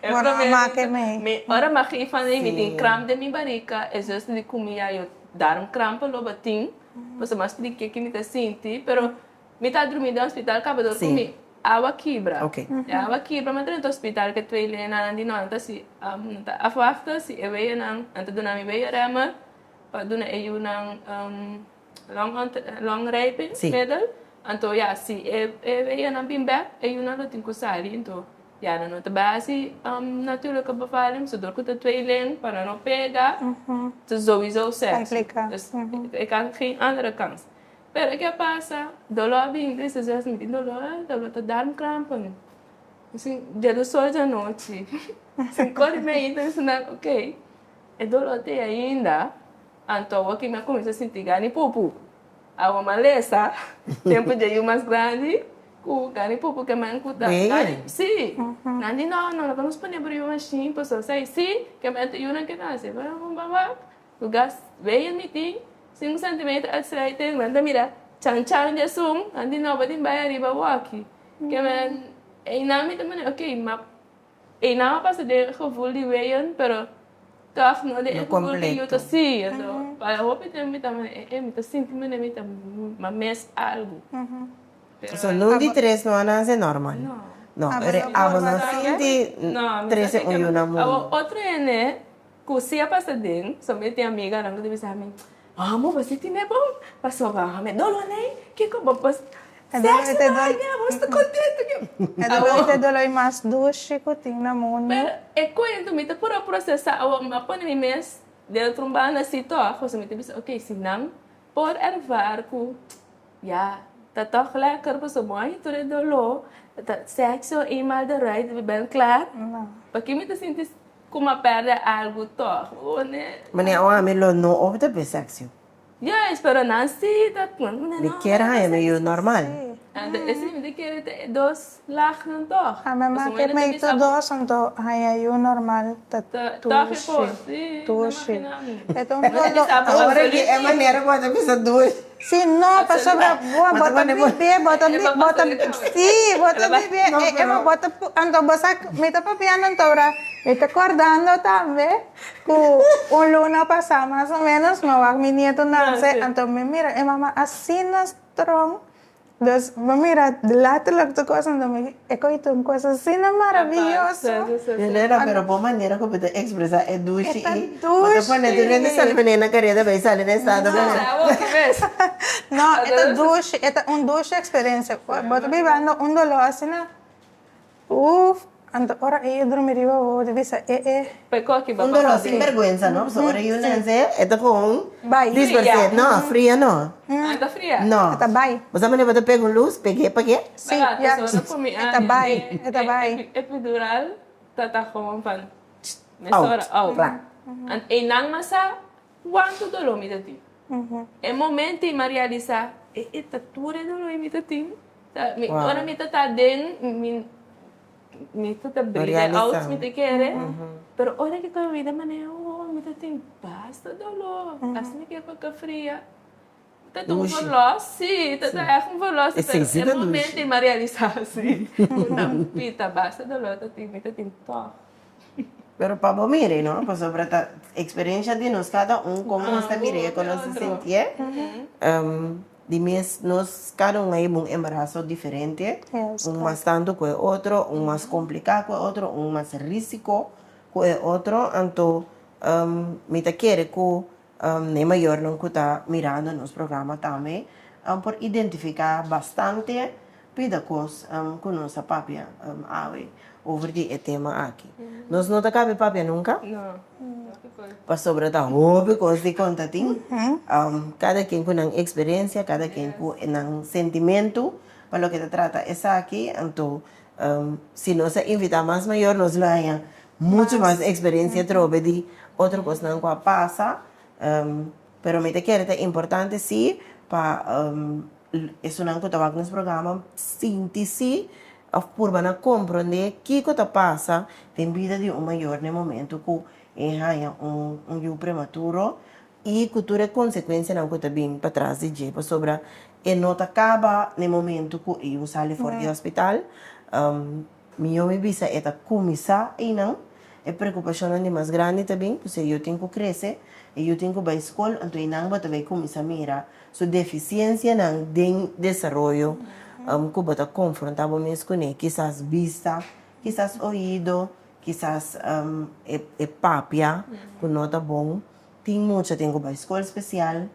Bueno, ma que me. Ora mag ik van die met een kramp de mi barriga, is dus die comia yo darmkrampen lo bating. Mas mas expliquei que me tá senti, pero me tá dormindo no hospital, acaba de dormir. Awa quebra. Ok. Awa quebra, mas dentro do hospital que tu ele na andi não, então se afafta se eu veio não, então dona me veio rema, para dona eu não long raping middel. Então ja, se eu veio não bem back, eu não lo tenho sali, então ja, dan de basis natuurlijke bevaling, zodat ik de tweeling para não pegar, het is sowieso seks. Complica. Dus ik had geen andere kans. Pero ¿qué pasa? Dolor bem inglês, às vezes me tem dolor tá darmkrampen. Assim, dia do sol da noite. Assim, quando me ainda ensinar, ok, é dolor tem ainda, então aqui me começa a sentir gani pupu. A uma maleza, tempo de ir mais grande, o gani pupu que me encuta. Sim. Nandi não, vamos pôr abrir uma machine, pessoal, sai, sim, que me encuta uma que nasce, vamos babá, o gás veio me tem 5 cm uitstrijden, want dan mira, chan de zoom, nandi não vai embora riba waki. Que me naam met me, ok, maar naam pas de gevoel die weien, pero toch no de gevoel die eu tô sim, então, para hoop het met me sinto me mas mes algo. So, num de três não é normal. Não. No, Ah, ere pero abo por na batalha? sinti No, 13 yuna mo. Outro é, né? Cozinha passa dentro, somente tem amiga, não deve ser amiga. Amo, você tem bom? Passou, me dolo, né? Que como, mas... Dolo, Sexo, te não, dolo. né? Você tá contente? Ito doloy mas dushi ko tingnan mo Pero, niyo. é coisa, me tá por processar, eu põe me mês, dentro de uma situação, você me diz, ok, se não, por ervar, com, ja, tá toch lekker, mas o mãe, tu é dolo, tá sexo, e mal de right, bem claro. No. Porque me tá sentindo como a perda algo toch, né? Mani awa mi lo no of the sexy. Ja, espero não se tá com, Mi kera ha mi yo normal. Anda, esse me quer ter dois lachen toch. A mamá que me ito dos anto haya yo normal ta Tushi. tushi. Tushi. Ito un Mas ele dolo. sabe, Agora olha que é maneira quando bisa duas. Sí, no, pa sobra buwan, Mata bota ba ni mo? bibig, bota Eh, bibig, baka bota ikaw eh. sí, bota Ano ba? bibig, No, pero- bota, anto basak, may tapapian ng tora, may acordando también, ku un luna pasa, más o menos, mawag mi nieto na, sí. anto me mira, mamá, así na strong, dos, mira, lahat lang to ko, anto me, eko itong ko, así na maravilloso. Ele era pero po maneira ko pita expressa é dushi. Eta Mata dushi. pa na dun sa menina careta vai sale na estado ba. No, esta douche, un douche experiencia. Bota vivendo un dolor así na, anto ora eu dormiriva, deve ser, Pecou aqui, Un dolor sin vergüenza, no? So ora yun na se ito kung Bye. 10%, no, fria no. Anda fria. No. Esta bye. Basta man bata pega luz, pegue pague. Sí, ya. Esta bye, esta bye. Epidural, tata como pan. Out. Mesora, out. Claro. And enang masa, quanto dolor me dati. É momento em realizar, eta ture dolor me dati. Wow. Ora me tata den, me tata breathe out, Realizar. me te quere. Pero ora que com a vida maneira, me tata basta dolor. Assim me quer com a fria. Tata um Duche. veloz, sim, tata é um veloz. É sensível, É momento duche. em realizar, sim. Não, pita, basta dolor, tata me tata to. Pero pa bo mire, no? Pa sobre ta experiência de nós cada como está mire, como se sentia. De mes nós cada aí um embaraço diferente. Yes, Mais tanto que o outro, mais complicado que o outro, mais risco que o outro. Então, me ta quer que nem maior não que tá mirando nos programas também, por identificar bastante pida coisas com nossa papia over die tema aqui. Nós não tá cabe papia nunca. Não. Para sobre ta hobby coisas de conta ting. Cada quem com uma experiência, cada quem com um sentimento para lo que te trata essa aqui. Então, se nós invitar mais maior, nós ganha muito mais experiência trobe de outra coisa não que passa. Pero me te quer é importante sim para isso não que estava nos programa sentir se por bana compreender que está passa tem vida de maior no momento que é um prematuro e que tu é consequência não que está bem para trás de jeito sobre e não acaba no momento que eu saio fora do hospital minha visa é começar e não é preocupação de mais grande também porque eu tenho que crescer e eu tenho que ir para a escola então eu não vou começar a mirar sua deficiência não de desenvolvimento que bota confrontar mesmo com quizás vista, quizás ouvido, quizás papia, que não tá bom. Tem muita, tem que ir para a escola especial,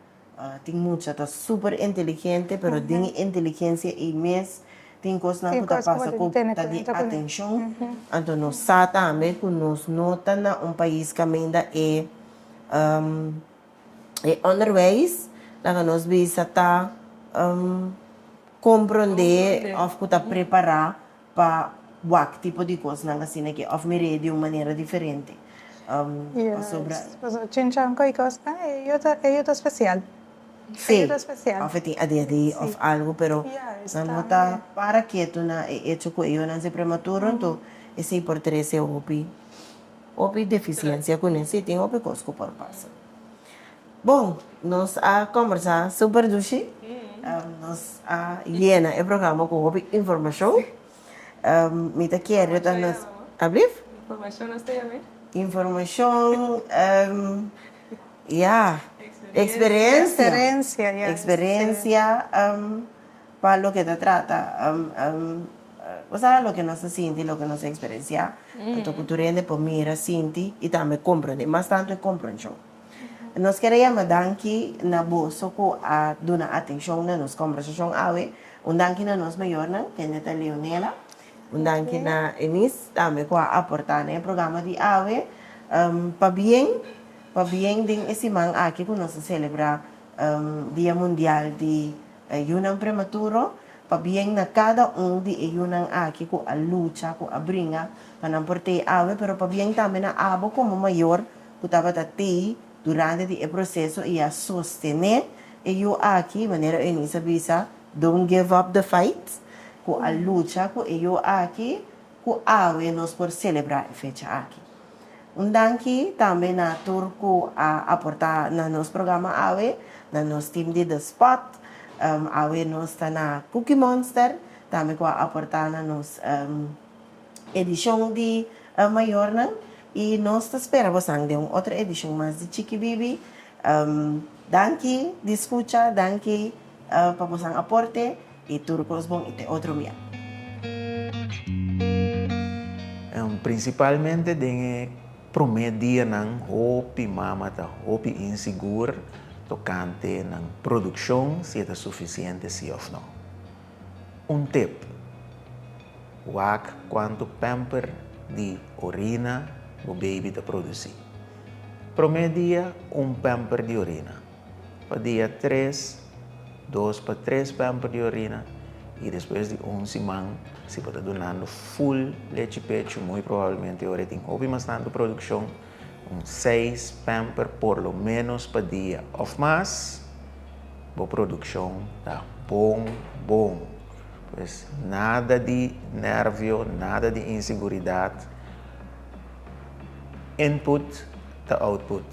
tem muita, tá super inteligente, pero tem inteligência e mesmo tem coisas que tá passa com tá de atenção. Então nós sabe também que nós nota na país que ainda é underways, lá nós visa tá compreender of que tá preparar para o tipo de coisa não assim que of me de uma maneira diferente. Sobre Chinchan ko ikaw, eu tô especial. sim, Ayuda especial. of a dia of algo pero Yes, não nota para quieto na hecho que eu não se prematuro então esse por 13 opi deficiência com esse tem opi coisa que por passa. Bom, nós a conversar super duche. Nós llena o programa com informação. Me te quero então nós abrir Informação nós temos, hein? informação, experiência, Experiencia, yes. experiência para o que te trata. o sea, lo que nos siente, lo que nos experiencia, tanto cultura de por mira, siente y también comprende, más tanto comprensión. Nós queremos danki na bolso ko a dona atenção na nos conversação awe, danki na nos maior na Keneta Leonela, danki na Enis, também ko aportar no programa de awe, para bem din esse man aqui que nós celebrar Dia Mundial de Ayunang Prematuro, para bem na cada de ayunang aqui ko a luta, ko a brinca, para não portar awe, pero para bem também na abo como maior, ko tava tati durante o processo e a sostener e eu aqui maneira Enisa bisa don't give up the fight com a luta com eu aqui com a nós por celebrar a fecha aqui danke também na turco a aportar na nosso programa AWE na nosso time de The Spot AWE nós está na Cookie Monster também com a aportar na nossa edição de maior e nós esperamos de uma outra edição mais de Chiqui Bibi. Danke de escucha, danke para você aporte e tudo bom e outro dia. Principalmente den promedia ng hopi mamata, hopi inseguro tocante ng produção se é suficiente se of não. Tip, wak quanto pamper de orina o baby te produzir. Promedia pamper de orina. Para dia 2 para 3 pamper de orina e depois de semana se pode donando full leite pecho, muito provavelmente agora tem houve bastante produção 6 pamper por lo menos para dia. Of mais, a produção tá bom. Pois nada de nervio, nada de inseguridade. Input to output.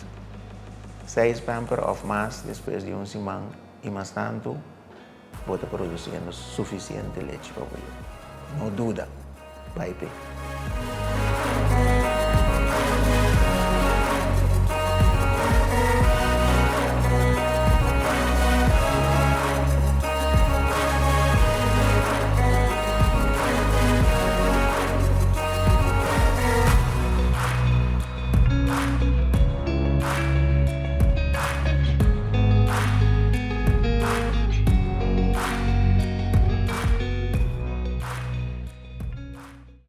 6 pamper of mais depois de semana e mais tanto, vou produzindo suficiente leite para o não dúvida, vai